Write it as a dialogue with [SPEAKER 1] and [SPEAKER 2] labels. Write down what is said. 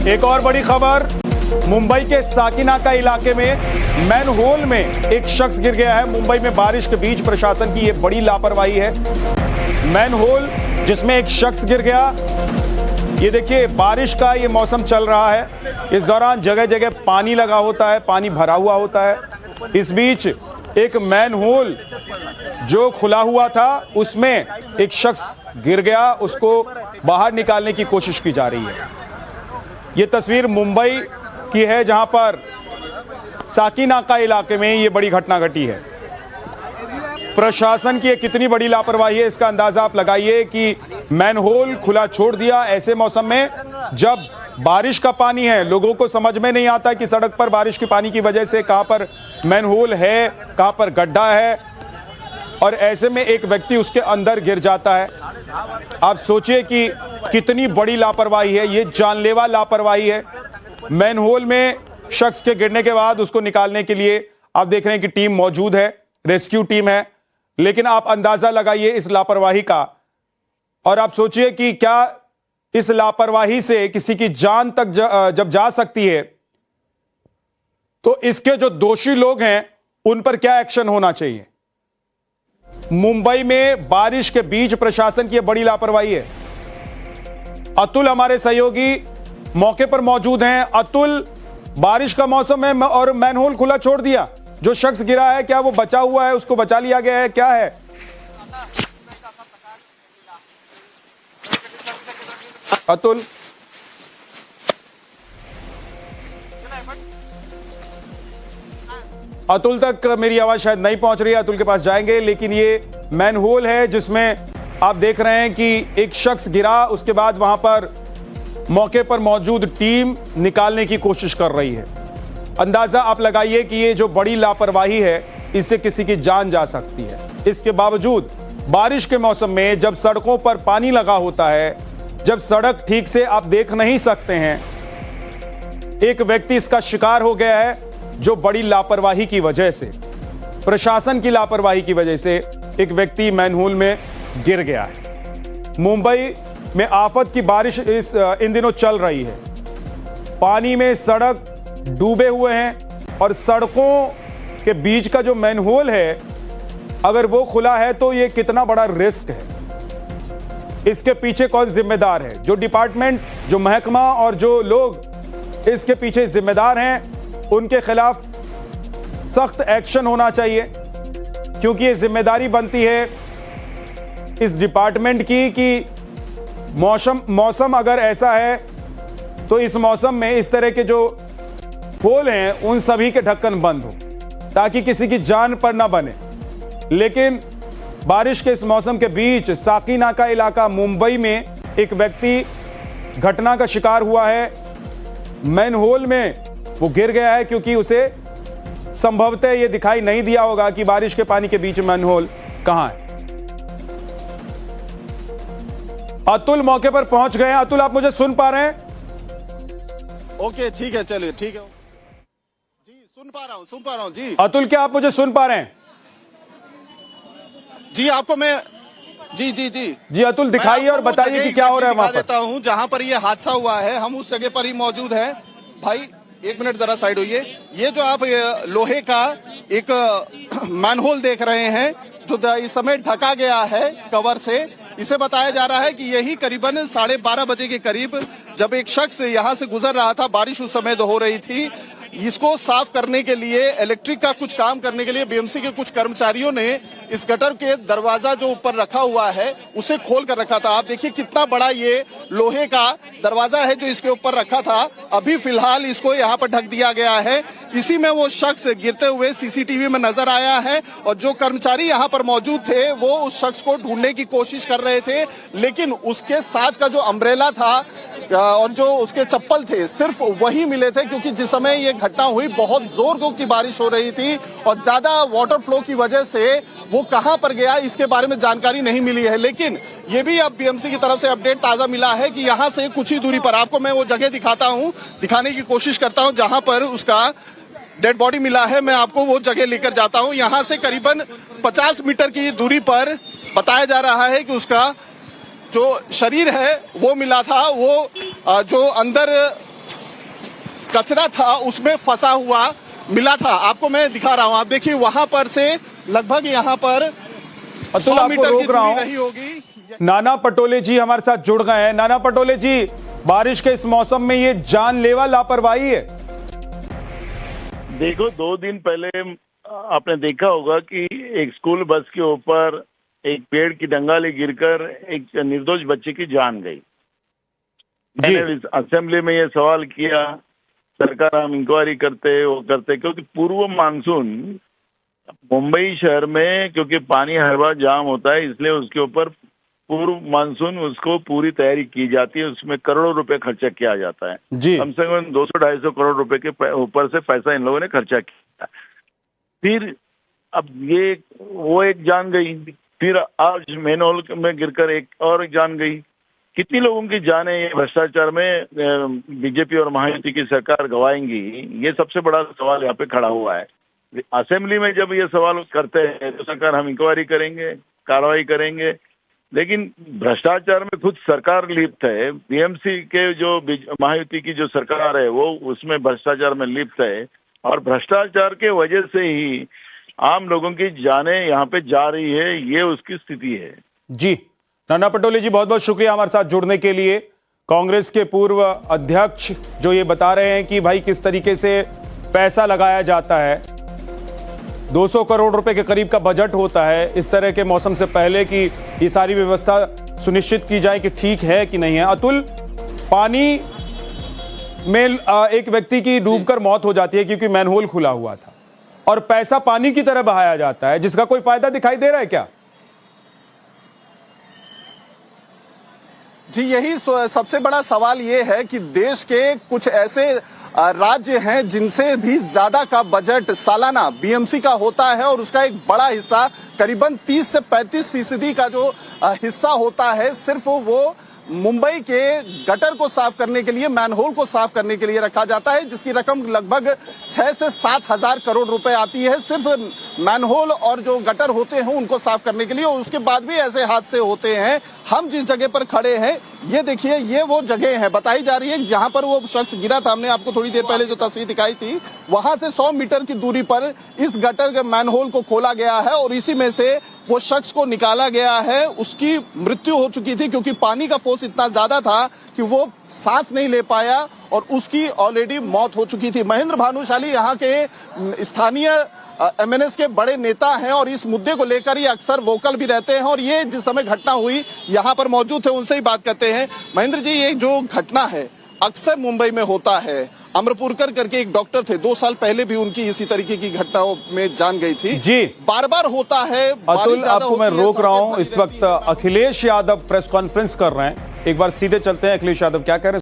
[SPEAKER 1] एक और बड़ी खबर, मुंबई के साकिनाका इलाके में मैनहोल में एक शख्स गिर गया है। मुंबई में बारिश के बीच प्रशासन की यह बड़ी लापरवाही है। मैनहोल जिसमें एक शख्स गिर गया, ये देखिए बारिश का ये मौसम चल रहा है, इस दौरान जगह जगह पानी लगा होता है, पानी भरा हुआ होता है। इस बीच एक मैनहोल जो खुला हुआ था उसमें एक शख्स गिर गया, उसको बाहर निकालने की कोशिश की जा रही है। ये तस्वीर मुंबई की है जहां पर साकिनाका इलाके में ये बड़ी घटना घटी है। प्रशासन की कितनी बड़ी लापरवाही है इसका अंदाजा आप लगाइए कि मैनहोल खुला छोड़ दिया ऐसे मौसम में जब बारिश का पानी है। लोगों को समझ में नहीं आता कि सड़क पर बारिश के पानी की वजह से कहां पर मैनहोल है, कहां पर गड्ढा है, और ऐसे में एक व्यक्ति उसके अंदर गिर जाता है। आप सोचिए कि कितनी बड़ी लापरवाही है, ये जानलेवा लापरवाही है। मैनहोल में शख्स के गिरने के बाद उसको निकालने के लिए आप देख रहे हैं कि टीम मौजूद है, रेस्क्यू टीम है, लेकिन आप अंदाजा लगाइए इस लापरवाही का। और आप सोचिए कि क्या इस लापरवाही से किसी की जान तक जब जा सकती है तो इसके जो दोषी लोग हैं उन पर क्या एक्शन होना चाहिए। मुंबई में बारिश के बीच प्रशासन की बड़ी लापरवाही है। अतुल हमारे सहयोगी मौके पर मौजूद हैं। अतुल, बारिश का मौसम है और मैनहोल खुला छोड़ दिया, जो शख्स गिरा है क्या वो बचा हुआ है, उसको बचा लिया गया है, क्या है? अतुल, अतुल तक मेरी आवाज शायद नहीं पहुंच रही है, अतुल के पास जाएंगे। लेकिन ये मैनहोल है जिसमें आप देख रहे हैं कि एक शख्स गिरा, उसके बाद वहां पर मौके पर मौजूद टीम निकालने की कोशिश कर रही है। अंदाजा आप लगाइए कि ये जो बड़ी लापरवाही है इससे किसी की जान जा सकती है। इसके बावजूद बारिश के मौसम में जब सड़कों पर पानी लगा होता है, जब सड़क ठीक से आप देख नहीं सकते हैं, एक व्यक्ति इसका शिकार हो गया है जो बड़ी लापरवाही की वजह से, प्रशासन की लापरवाही की वजह से एक व्यक्ति मैनहोल में गिर गया है। मुंबई में आफत की बारिश इन दिनों चल रही है। पानी में सड़क डूबे हुए हैं और सड़कों के बीच का जो मैनहोल है अगर वो खुला है तो ये कितना बड़ा रिस्क है। इसके पीछे कौन जिम्मेदार है? जो डिपार्टमेंट, जो महकमा और जो लोग इसके पीछे जिम्मेदार हैं उनके खिलाफ सख्त एक्शन होना चाहिए, क्योंकि ये जिम्मेदारी बनती है इस डिपार्टमेंट की कि मौसम अगर ऐसा है तो इस मौसम में इस तरह के जो होल हैं उन सभी के ढक्कन बंद हो ताकि किसी की जान पर ना बने। लेकिन बारिश के इस मौसम के बीच साकिनाका इलाका मुंबई में एक व्यक्ति घटना का शिकार हुआ है। मैनहोल में वो गिर गया है क्योंकि उसे संभवतः ये दिखाई नहीं दिया होगा कि बारिश के पानी के बीच मैनहोल कहां है। अतुल मौके पर पहुंच गए हैं। अतुल, आप मुझे सुन पा रहे हैं?
[SPEAKER 2] ओके, ठीक है, चलिए, ठीक है जी, सुन पा रहा हूं जी।
[SPEAKER 1] अतुल, क्या आप मुझे सुन पा रहे हैं?
[SPEAKER 2] जी, आपको मैं जी
[SPEAKER 1] अतुल, दिखाइए और बताइए कि क्या हो रहा है वहां पर।
[SPEAKER 2] देता हूं जहां पर ये हादसा हुआ है, हम उस जगह पर ही मौजूद हैं। भाई एक मिनट जरा साइड होइए। ये जो आप लोहे का एक मैनहोल देख रहे हैं जो इस समय ढका गया है कवर से, इसे बताया जा रहा है कि यही करीबन 12:30 बजे के करीब जब एक शख्स यहां से गुजर रहा था, बारिश उस समय हो रही थी, इसको साफ करने के लिए, इलेक्ट्रिक का कुछ काम करने के लिए बीएमसी के कुछ कर्मचारियों ने इस गटर के दरवाजा जो ऊपर रखा हुआ है उसे खोल कर रखा था। आप देखिए कितना बड़ा ये लोहे का दरवाजा है जो इसके ऊपर रखा था। अभी फिलहाल इसको यहाँ पर ढक दिया गया है। इसी में वो शख्स गिरते हुए सीसीटीवी में नजर आया है और जो कर्मचारी यहाँ पर मौजूद थे वो उस शख्स को ढूंढने की कोशिश कर रहे थे, लेकिन उसके साथ का जो अम्ब्रेला था और जो उसके चप्पल थे सिर्फ वही मिले थे, क्योंकि जिस समय ये घटना हुई बहुत जोर की बारिश हो रही थी और ज्यादा वाटर फ्लो की वजह से वो कहां पर गया इसके बारे में जानकारी नहीं मिली है। लेकिन ये भी अब बीएमसी की तरफ से अपडेट ताजा मिला है कि यहां से कुछ ही दूरी पर, आपको मैं वो जगह दिखाने की कोशिश करता हूं जहां पर उसका डेड बॉडी मिला है। मैं आपको वो जगह लेकर जाता हूं। यहां से करीबन 50 मीटर की दूरी पर बताया जा रहा है कि उसका जो शरीर है वो मिला था। वो जो अंदर कचरा था उसमें फंसा हुआ मिला था। आपको मैं दिखा रहा हूं, आप देखिए वहां पर से लगभग यहाँ पर
[SPEAKER 1] अतुल
[SPEAKER 2] 100
[SPEAKER 1] आपको
[SPEAKER 2] मीटर की
[SPEAKER 1] रोक रहा
[SPEAKER 2] दूरी रही
[SPEAKER 1] हूं,
[SPEAKER 2] होगी।
[SPEAKER 1] नाना पटोले जी हमारे साथ जुड़ गए हैं। नाना पटोले जी, बारिश के इस मौसम में ये जानलेवा लापरवाही है।
[SPEAKER 3] देखो, 2 दिन पहले आपने देखा होगा कि एक स्कूल बस के ऊपर एक पेड़ की डंगाली गिरकर एक निर्दोष बच्चे की जान गई। मैंने इस असेंबली में ये सवाल किया, सरकार हम इंक्वायरी करते वो करते, क्योंकि पूर्व मानसून मुंबई शहर में क्योंकि पानी हर बार जाम होता है, इसलिए उसके ऊपर पूर्व मानसून उसको पूरी तैयारी की जाती है। उसमें करोड़ों रुपए खर्चा किया जाता है
[SPEAKER 1] जी।
[SPEAKER 3] कम से कम 200-250 करोड़ रुपए के ऊपर से पैसा इन लोगों ने खर्चा किया। फिर अब ये वो एक जान गई, फिर आज मैनहोल में गिरकर एक और जान गई। कितनी लोगों की जानें ये भ्रष्टाचार में बीजेपी और महायुति की सरकार गवाएंगी, ये सबसे बड़ा सवाल यहाँ पे खड़ा हुआ है। असेंबली में जब ये सवाल करते हैं तो सरकार हम इंक्वायरी करेंगे, कार्रवाई करेंगे, लेकिन भ्रष्टाचार में खुद सरकार लिप्त है। बीएमसी के जो महायुति की जो सरकार है वो उसमें भ्रष्टाचार में लिप्त है, और भ्रष्टाचार के वजह से ही आम लोगों की जानें यहाँ पे जा रही है, ये उसकी स्थिति है।
[SPEAKER 1] जी, नाना पटोले जी बहुत बहुत शुक्रिया हमारे साथ जुड़ने के लिए। कांग्रेस के पूर्व अध्यक्ष जो ये बता रहे हैं कि भाई किस तरीके से पैसा लगाया जाता है, 200 करोड़ रुपए के करीब का बजट होता है इस तरह के मौसम से पहले कि ये सारी व्यवस्था सुनिश्चित की जाए कि ठीक है कि नहीं है। अतुल, पानी में एक व्यक्ति की डूबकर मौत हो जाती है क्योंकि मैनहोल खुला हुआ था, और पैसा पानी की तरह बहाया जाता है, जिसका कोई फायदा दिखाई दे रहा है क्या?
[SPEAKER 2] जी, यही सबसे बड़ा सवाल ये है कि देश के कुछ ऐसे राज्य हैं जिनसे भी ज्यादा का बजट सालाना बीएमसी का होता है, और उसका एक बड़ा हिस्सा करीबन 30 से 35% का जो हिस्सा होता है सिर्फ वो मुंबई के गटर को साफ करने के लिए, मैनहोल को साफ करने के लिए रखा जाता है, जिसकी रकम लगभग 6 से 7 हजार करोड़ रुपए आती है सिर्फ मैनहोल और जो गटर होते हैं उनको साफ करने के लिए। और उसके बाद भी ऐसे हादसे होते हैं। हम जिस जगह पर खड़े हैं ये देखिए, ये वो जगह है बताई जा रही है जहां पर वो शख्स गिरा था। हमने आपको थोड़ी देर पहले जो तस्वीर दिखाई थी, वहां से 100 मीटर की दूरी पर इस गटर के मैनहोल को खोला गया है और इसी में से वो शख्स को निकाला गया है। उसकी मृत्यु हो चुकी थी क्योंकि पानी का फोर्स इतना ज्यादा था कि वो सांस नहीं ले पाया और उसकी ऑलरेडी मौत हो चुकी थी। महेंद्र भानुशाली यहाँ के स्थानीय एमएनएस के बड़े नेता हैं और इस मुद्दे को लेकर ही अक्सर वोकल भी रहते हैं, और ये जिस समय घटना हुई यहाँ पर मौजूद थे, उनसे ही बात करते हैं। महेंद्र जी, ये जो घटना है अक्सर मुंबई में होता है। अमरपुरकर करके एक डॉक्टर थे, 2 साल पहले भी उनकी इसी तरीके की घटनाओं में जान गई थी।
[SPEAKER 1] जी,
[SPEAKER 2] बार बार होता है।
[SPEAKER 1] अतुल, आपको मैं रोक रहा हूं, इस वक्त अखिलेश यादव प्रेस कॉन्फ्रेंस कर रहे हैं। एक बार सीधे चलते हैं, अखिलेश यादव क्या कह रहे हैं।